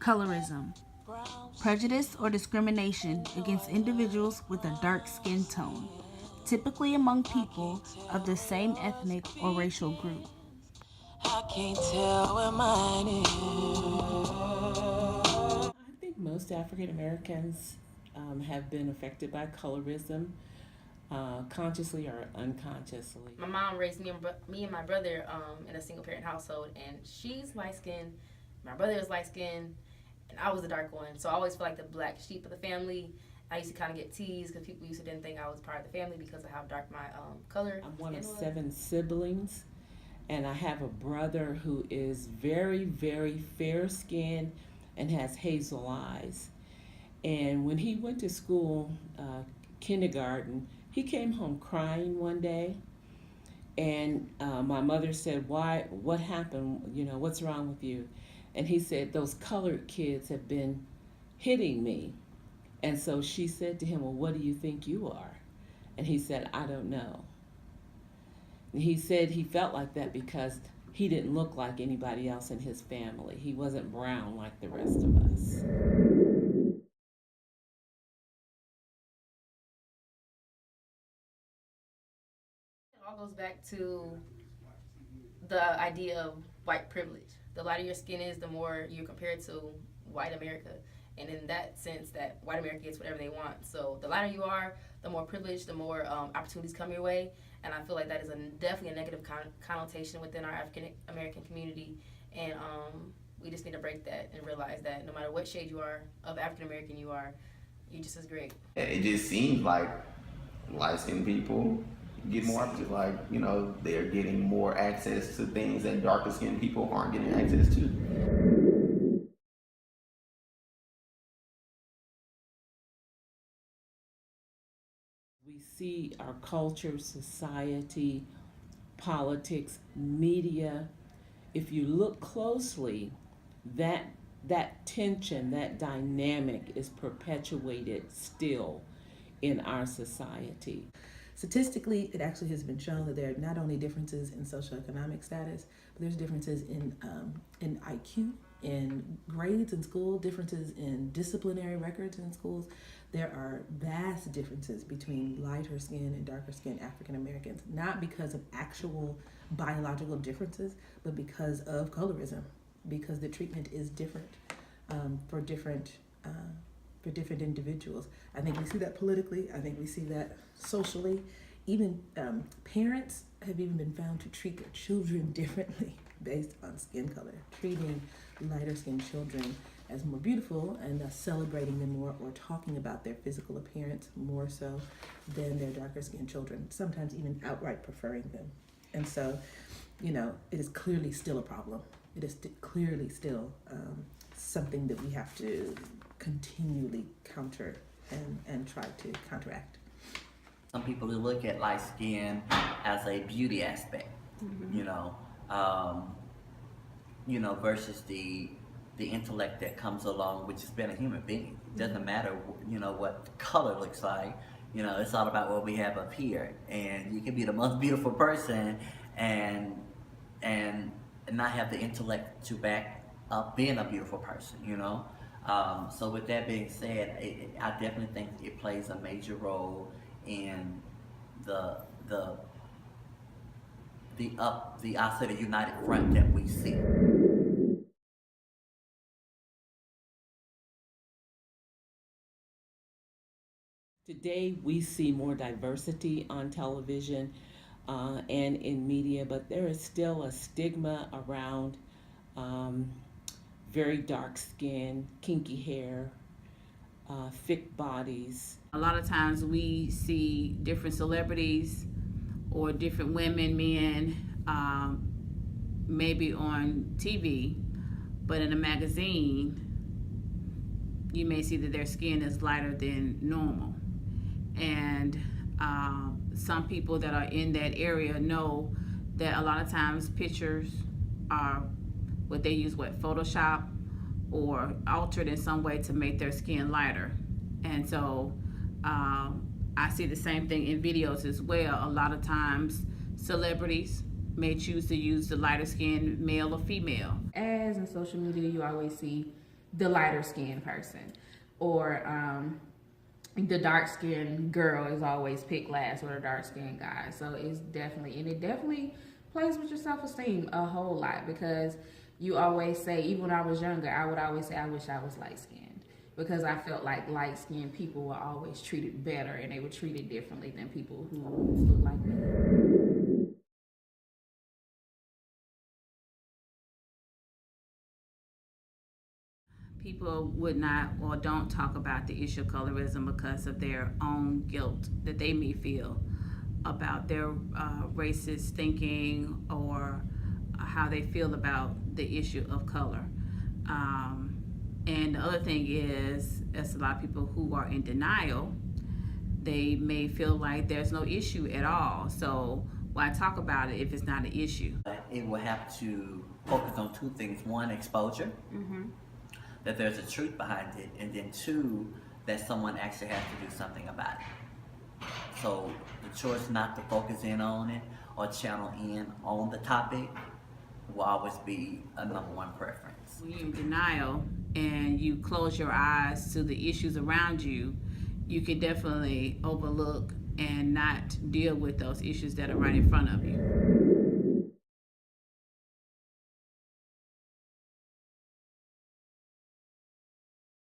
Colorism. Prejudice or discrimination against individuals with a dark skin tone, typically among people of the same ethnic or racial group. I can't tell where mine is. I think most African Americans have been affected by colorism, consciously or unconsciously. My mom raised me and my brother in a single parent household, and she's light skinned. My brother is light skinned, and I was the dark one. So I always feel like the black sheep of the family. I used to kind of get teased because people used to didn't think I was part of the family because of how dark my color. I'm one of 7 siblings, and I have a brother who is very, very fair skinned and has hazel eyes. And when he went to school, kindergarten, he came home crying one day. And my mother said, "Why? What happened? You know, what's wrong with you?" And he said, "Those colored kids have been hitting me." And so she said to him, "Well, what do you think you are?" And he said, "I don't know." And he said he felt like that because he didn't look like anybody else in his family. He wasn't brown like the rest of us. It all goes back to the idea of white privilege. The lighter your skin is, the more you're compared to white America. And in that sense, that white America gets whatever they want. So the lighter you are, the more privilege, the more opportunities come your way. And I feel like that is definitely a negative connotation within our African American community. And we just need to break that and realize that no matter what shade you are of African American you are, you're just as great. It just seems like light-skinned people get more opportunities. Like, you know, they're getting more access to things that darker-skinned people aren't getting access to. We see our culture, society, politics, media. If you look closely, that tension, that dynamic is perpetuated still in our society. Statistically, it actually has been shown that there are not only differences in socioeconomic status, but there's differences in IQ, in grades in school, differences in disciplinary records in schools. There are vast differences between lighter skin and darker skin African Americans, not because of actual biological differences, but because of colorism, because the treatment is different for different individuals. I think we see that politically. I think we see that socially. Even parents have even been found to treat their children differently based on skin color, treating lighter skinned children as more beautiful and celebrating them more, or talking about their physical appearance more so than their darker skinned children, sometimes even outright preferring them. And so, you know, it is clearly still a problem. It is clearly still something that we have to continually counter and try to counteract. Some people who look at light skin as a beauty aspect, versus the intellect that comes along with just being a human being. It doesn't matter, what the color looks like. It's all about what we have up here. And you can be the most beautiful person and not have the intellect to back up being a beautiful person, So with that being said, I definitely think it plays a major role in the united front that we see. Today we see more diversity on television and in media, but there is still a stigma around very dark skin, kinky hair, thick bodies. A lot of times we see different celebrities or different women, men, maybe on TV, but in a magazine, you may see that their skin is lighter than normal. And some people that are in that area know that a lot of times pictures are Photoshop or altered in some way to make their skin lighter. And so I see the same thing in videos as well. A lot of times celebrities may choose to use the lighter skinned male or female. As in social media, you always see the lighter skinned person, or the dark skinned girl is always picked last, or the dark skinned guy. So it definitely plays with your self esteem a whole lot, because you always say, even when I was younger, I would always say I wish I was light skinned, because I felt like light skinned people were always treated better, and they were treated differently than people who look like me. People would not or don't talk about the issue of colorism because of their own guilt that they may feel about their racist thinking, or how they feel about the issue of color. And the other thing is, there's a lot of people who are in denial. They may feel like there's no issue at all. So why talk about it if it's not an issue? It will have to focus on two things. One, exposure, that there's a truth behind it, and then two, that someone actually has to do something about it. So the choice not to focus in on it or channel in on the topic will always be a number one preference. When you're in denial and you close your eyes to the issues around you, you can definitely overlook and not deal with those issues that are right in front of you.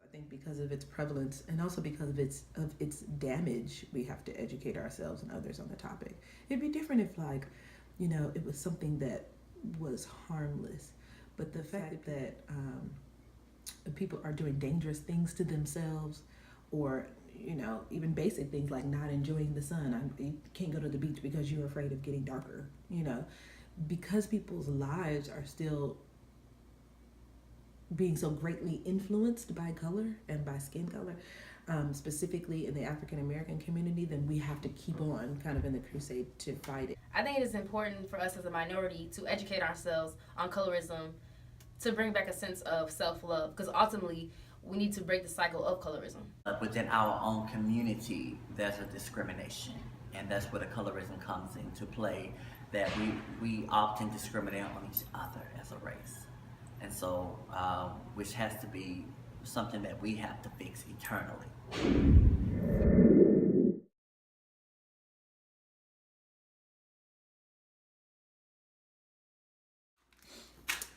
I think because of its prevalence, and also because of its damage, we have to educate ourselves and others on the topic. It'd be different if, like, it was something that was harmless, but the fact that people are doing dangerous things to themselves, or even basic things like not enjoying the sun. You can't go to the beach because you're afraid of getting darker. Because people's lives are still being so greatly influenced by color and by skin color, specifically in the African American community, then we have to keep on kind of in the crusade to fight it. I think it is important for us as a minority to educate ourselves on colorism, to bring back a sense of self-love, because ultimately we need to break the cycle of colorism. Within our own community, there's a discrimination, and that's where the colorism comes into play, that we often discriminate on each other as a race. And so, which has to be something that we have to fix eternally.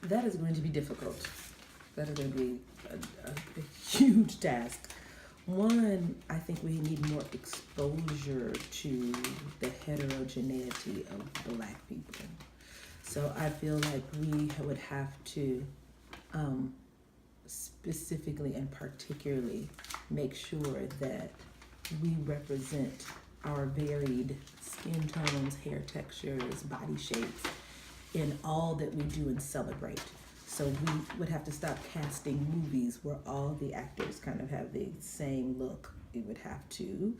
That is going to be difficult. That is going to be a huge task. One, I think we need more exposure to the heterogeneity of Black people. So I feel like we would have to specifically and particularly make sure that we represent our varied skin tones, hair textures, body shapes in all that we do and celebrate. So we would have to stop casting movies where all the actors kind of have the same look. We would have to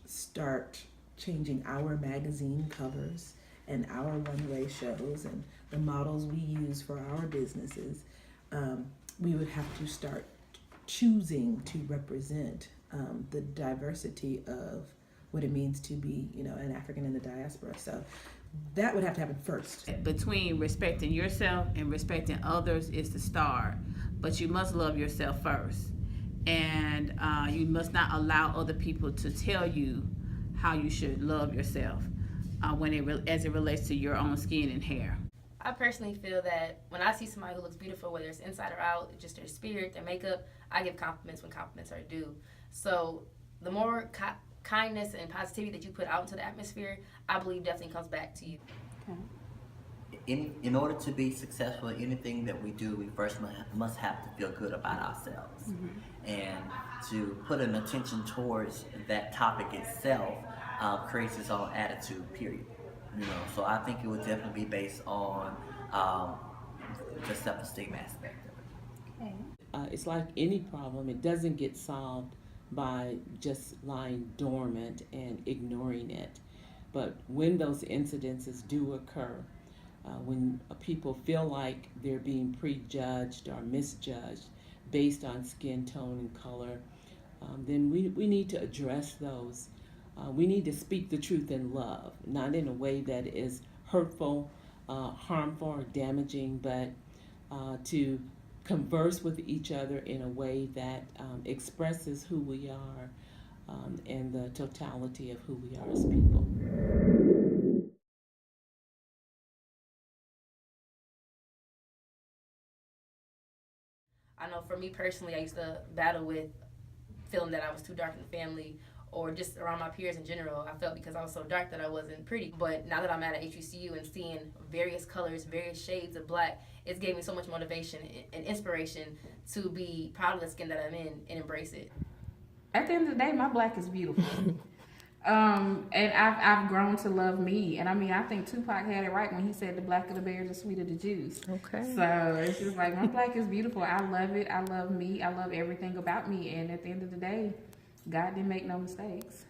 start changing our magazine covers and our runway shows and the models we use for our businesses. We would have to start choosing to represent the diversity of what it means to be, an African in the diaspora. So that would have to happen first. Between respecting yourself and respecting others is the start, but you must love yourself first. And you must not allow other people to tell you how you should love yourself as it relates to your own skin and hair. I personally feel that when I see somebody who looks beautiful, whether it's inside or out, just their spirit, their makeup, I give compliments when compliments are due. So the more kindness and positivity that you put out into the atmosphere, I believe definitely comes back to you. Okay. In order to be successful in anything that we do, we first must have to feel good about ourselves. And to put an attention towards that topic itself creates its own attitude, period. So I think it would definitely be based on the self-esteem aspect of it. Okay. It's like any problem, it doesn't get solved by just lying dormant and ignoring it. But when those incidences do occur, when people feel like they're being prejudged or misjudged based on skin tone and color, then we need to address those. We need to speak the truth in love, not in a way that is hurtful, harmful, or damaging, but to converse with each other in a way that expresses who we are and the totality of who we are as people. I know for me personally, I used to battle with feeling that I was too dark in the family or just around my peers in general. I felt because I was so dark that I wasn't pretty. But now that I'm at HBCU and seeing various colors, various shades of black, it's gave me so much motivation and inspiration to be proud of the skin that I'm in and embrace it. At the end of the day, my black is beautiful. And I've grown to love me. And I mean, I think Tupac had it right when he said the blacker the berries, the sweeter the juice. Okay. So it's just like, my black is beautiful. I love it. I love me. I love everything about me. And at the end of the day, God didn't make no mistakes.